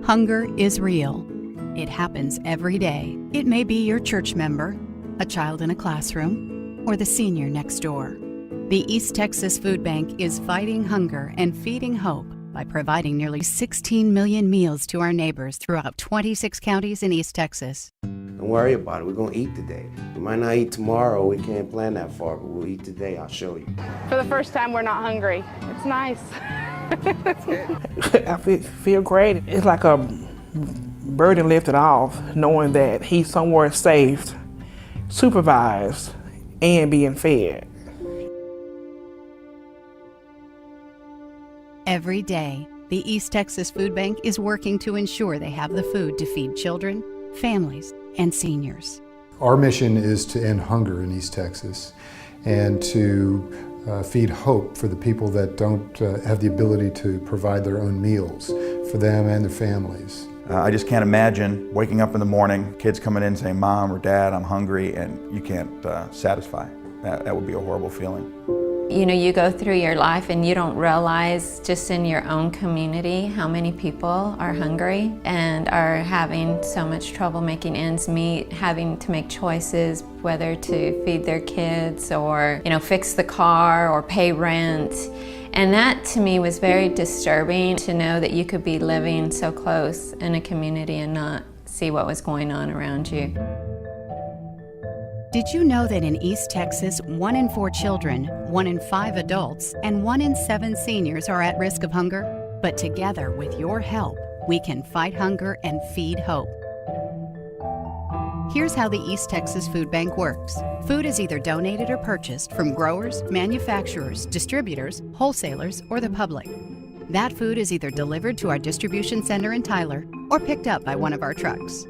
Hunger is real. It happens every day. It may be your church member, a child in a classroom, or the senior next door. The East Texas Food Bank is fighting hunger and feeding hope by providing nearly 16 million meals to our neighbors throughout 26 counties in East Texas. Don't worry about it. We're going to eat today. We might not eat tomorrow. We can't plan that far, but we'll eat today. I'll show you. For the first time, we're not hungry. It's nice. I feel great. It's like a burden lifted off, knowing that he's somewhere safe, supervised, and being fed. Every day, the East Texas Food Bank is working to ensure they have the food to feed children, families, and seniors. Our mission is to end hunger in East Texas and to feed hope for the people that don't have the ability to provide their own meals for them and their families. I just can't imagine waking up in the morning, kids coming in saying, "Mom or Dad, I'm hungry," and you can't satisfy. That would be a horrible feeling. You know, you go through your life and you don't realize just in your own community how many people are hungry and are having so much trouble making ends meet, having to make choices whether to feed their kids or, fix the car or pay rent. And that to me was very disturbing, to know that you could be living so close in a community and not see what was going on around you. Did you know that in East Texas, 1 in 4 children, 1 in 5 adults, and 1 in 7 seniors are at risk of hunger? But together, with your help, we can fight hunger and feed hope. Here's how the East Texas Food Bank works. Food is either donated or purchased from growers, manufacturers, distributors, wholesalers, or the public. That food is either delivered to our distribution center in Tyler or picked up by one of our trucks.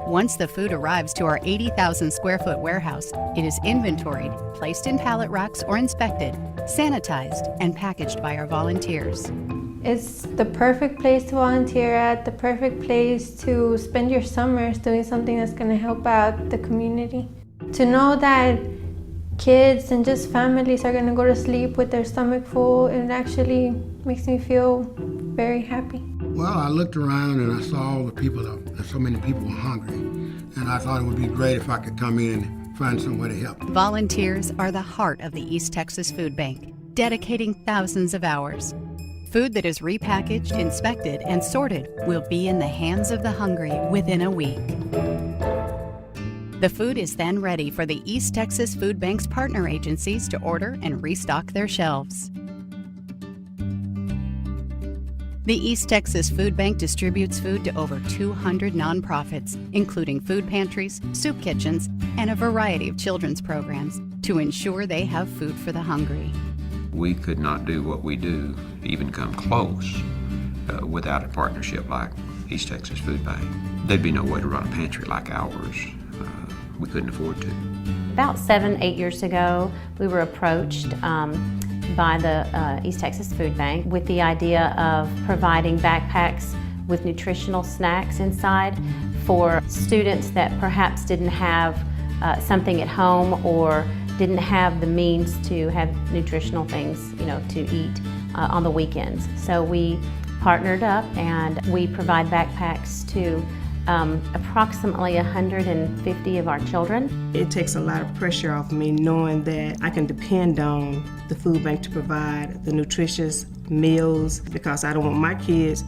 Once the food arrives to our 80,000 square foot warehouse, it is inventoried, placed in pallet racks or inspected, sanitized, and packaged by our volunteers. It's the perfect place to volunteer at, the perfect place to spend your summers doing something that's going to help out the community. To know that kids and just families are going to go to sleep with their stomach full, it actually makes me feel very happy. Well, I looked around and I saw all the people, so many people were hungry, and I thought it would be great if I could come in and find some way to help. Volunteers are the heart of the East Texas Food Bank, dedicating thousands of hours. Food that is repackaged, inspected, and sorted will be in the hands of the hungry within a week. The food is then ready for the East Texas Food Bank's partner agencies to order and restock their shelves. The East Texas Food Bank distributes food to over 200 nonprofits, including food pantries, soup kitchens, and a variety of children's programs to ensure they have food for the hungry. We could not do what we do, even come close, without a partnership like East Texas Food Bank. There'd be no way to run a pantry like ours. We couldn't afford to. About 7-8 years ago, we were approached by the East Texas Food Bank with the idea of providing backpacks with nutritional snacks inside for students that perhaps didn't have something at home or didn't have the means to have nutritional things, to eat on the weekends. So we partnered up and we provide backpacks to approximately 150 of our children. It takes a lot of pressure off me knowing that I can depend on the food bank to provide the nutritious meals, because I don't want my kids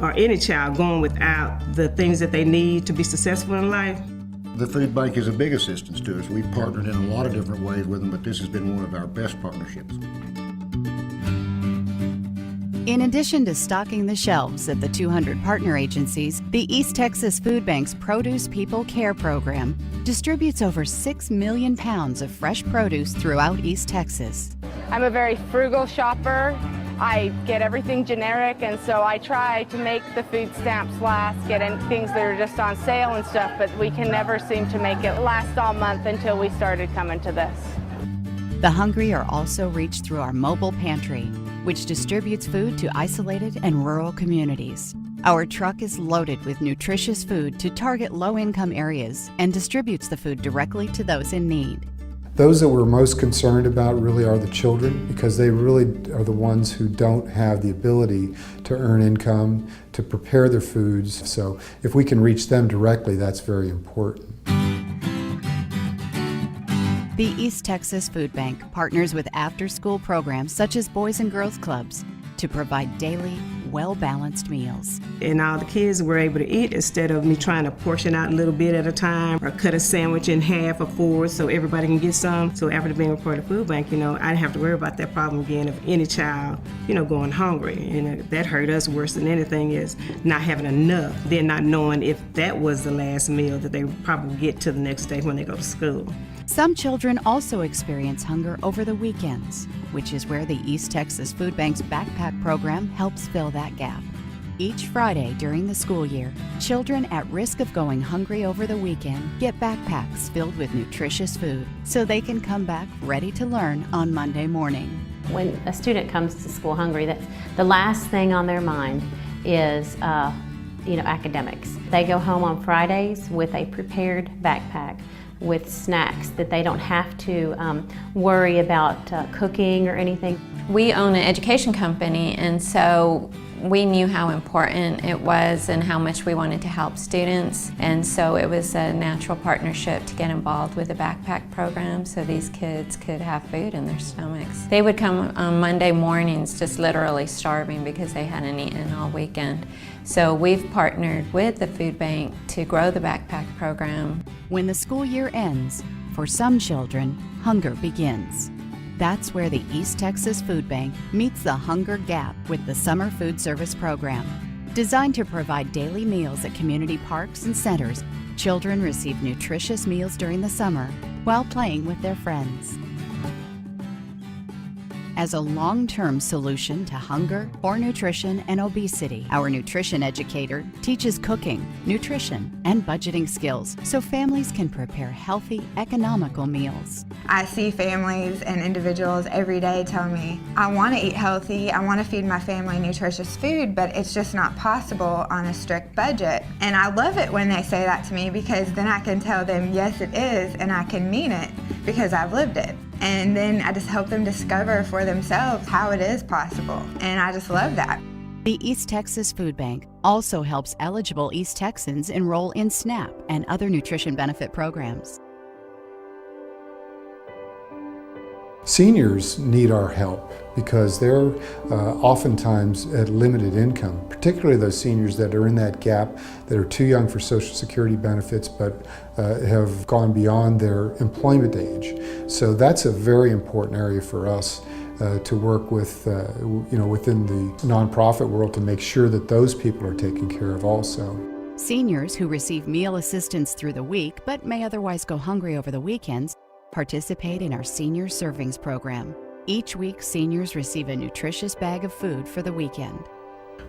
or any child going without the things that they need to be successful in life. The food bank is a big assistance to us. We've partnered in a lot of different ways with them, but this has been one of our best partnerships. In addition to stocking the shelves at the 200 partner agencies, the East Texas Food Bank's Produce People Care program distributes over 6 million pounds of fresh produce throughout East Texas. I'm a very frugal shopper. I get everything generic, and so I try to make the food stamps last, getting things that are just on sale and stuff, but we can never seem to make it last all month until we started coming to this. The hungry are also reached through our mobile pantry, which distributes food to isolated and rural communities. Our truck is loaded with nutritious food to target low-income areas and distributes the food directly to those in need. Those that we're most concerned about really are the children, because they really are the ones who don't have the ability to earn income, to prepare their foods. So if we can reach them directly, that's very important. The East Texas Food Bank partners with after-school programs such as Boys and Girls Clubs to provide daily, well-balanced meals. And all the kids were able to eat instead of me trying to portion out a little bit at a time or cut a sandwich in half or four so everybody can get some. So after being a part of the food bank, I didn't have to worry about that problem again of any child, going hungry. And that hurt us worse than anything is not having enough, then not knowing if that was the last meal that they would probably get to the next day when they go to school. Some children also experience hunger over the weekends, which is where the East Texas Food Bank's backpack program helps fill that gap. Each Friday during the school year, children at risk of going hungry over the weekend get backpacks filled with nutritious food so they can come back ready to learn on Monday morning. When a student comes to school hungry, that's the last thing on their mind is academics. They go home on Fridays with a prepared backpack with snacks that they don't have to worry about cooking or anything. We own an education company, and so we knew how important it was and how much we wanted to help students, and so it was a natural partnership to get involved with the backpack program so these kids could have food in their stomachs. They would come on Monday mornings just literally starving because they hadn't eaten all weekend. So we've partnered with the food bank to grow the backpack program. When the school year ends, for some children, hunger begins. That's where the East Texas Food Bank meets the hunger gap with the Summer Food Service Program. Designed to provide daily meals at community parks and centers, children receive nutritious meals during the summer while playing with their friends. As a long-term solution to hunger, poor nutrition, and obesity, our nutrition educator teaches cooking, nutrition, and budgeting skills so families can prepare healthy, economical meals. I see families and individuals every day tell me, I want to eat healthy, I want to feed my family nutritious food, but it's just not possible on a strict budget. And I love it when they say that to me because then I can tell them, yes, it is, and I can mean it because I've lived it. And then I just help them discover for themselves how it is possible. And I just love that. The East Texas Food Bank also helps eligible East Texans enroll in SNAP and other nutrition benefit programs. Seniors need our help because they're oftentimes at limited income, particularly those seniors that are in that gap that are too young for Social Security benefits but have gone beyond their employment age. So that's a very important area for us to work with, within the nonprofit world to make sure that those people are taken care of also. Seniors who receive meal assistance through the week but may otherwise go hungry over the weekends participate in our Senior Servings program. Each week, seniors receive a nutritious bag of food for the weekend.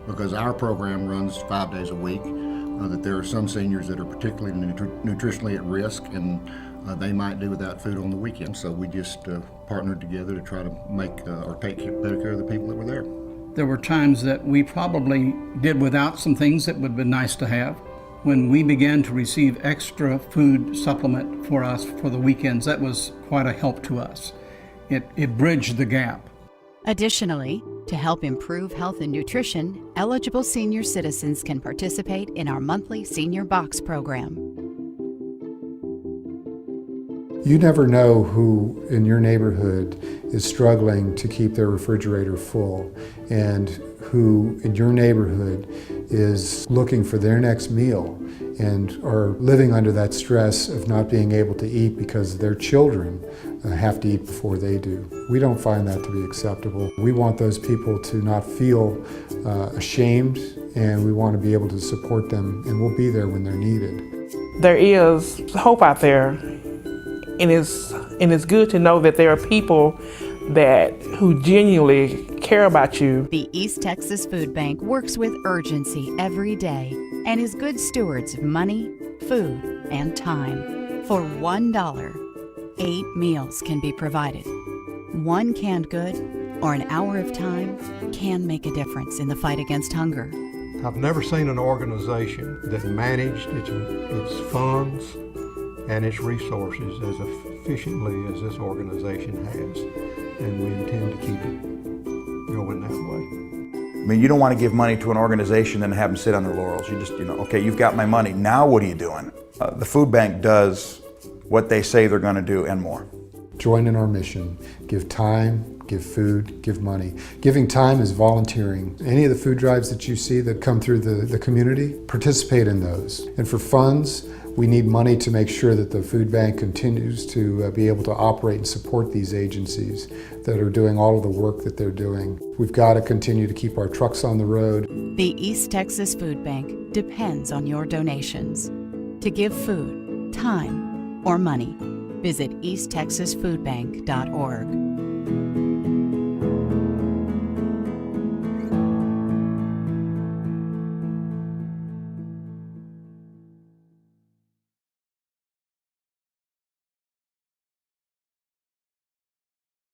Because our program runs 5 days a week, that there are some seniors that are particularly nutritionally at risk and they might do without food on the weekend. So we just partnered together to try to make or take better care of the people that were there. There were times that we probably did without some things that would have been nice to have. When we began to receive extra food supplement for us for the weekends, that was quite a help to us. It bridged the gap. Additionally, to help improve health and nutrition, eligible senior citizens can participate in our monthly Senior Box program. You never know who in your neighborhood is struggling to keep their refrigerator full and who in your neighborhood is looking for their next meal and are living under that stress of not being able to eat because their children have to eat before they do. We don't find that to be acceptable. We want those people to not feel ashamed, and we want to be able to support them, and we'll be there when they're needed. There is hope out there, and it's good to know that there are people who genuinely care about you. The East Texas Food Bank works with urgency every day and is good stewards of money, food, and time. For $1, 8 meals can be provided. One canned good or an hour of time can make a difference in the fight against hunger. I've never seen an organization that managed its funds and its resources as efficiently as this organization has, and we intend to keep it going that way. I mean, you don't want to give money to an organization and have them sit on their laurels. You just, okay, you've got my money, now what are you doing? The food bank does what they say they're going to do and more. Join in our mission. Give time, give food, give money. Giving time is volunteering. Any of the food drives that you see that come through the community, participate in those. And for funds, we need money to make sure that the food bank continues to be able to operate and support these agencies that are doing all of the work that they're doing. We've got to continue to keep our trucks on the road. The East Texas Food Bank depends on your donations. To give food, time, or money, visit easttexasfoodbank.org.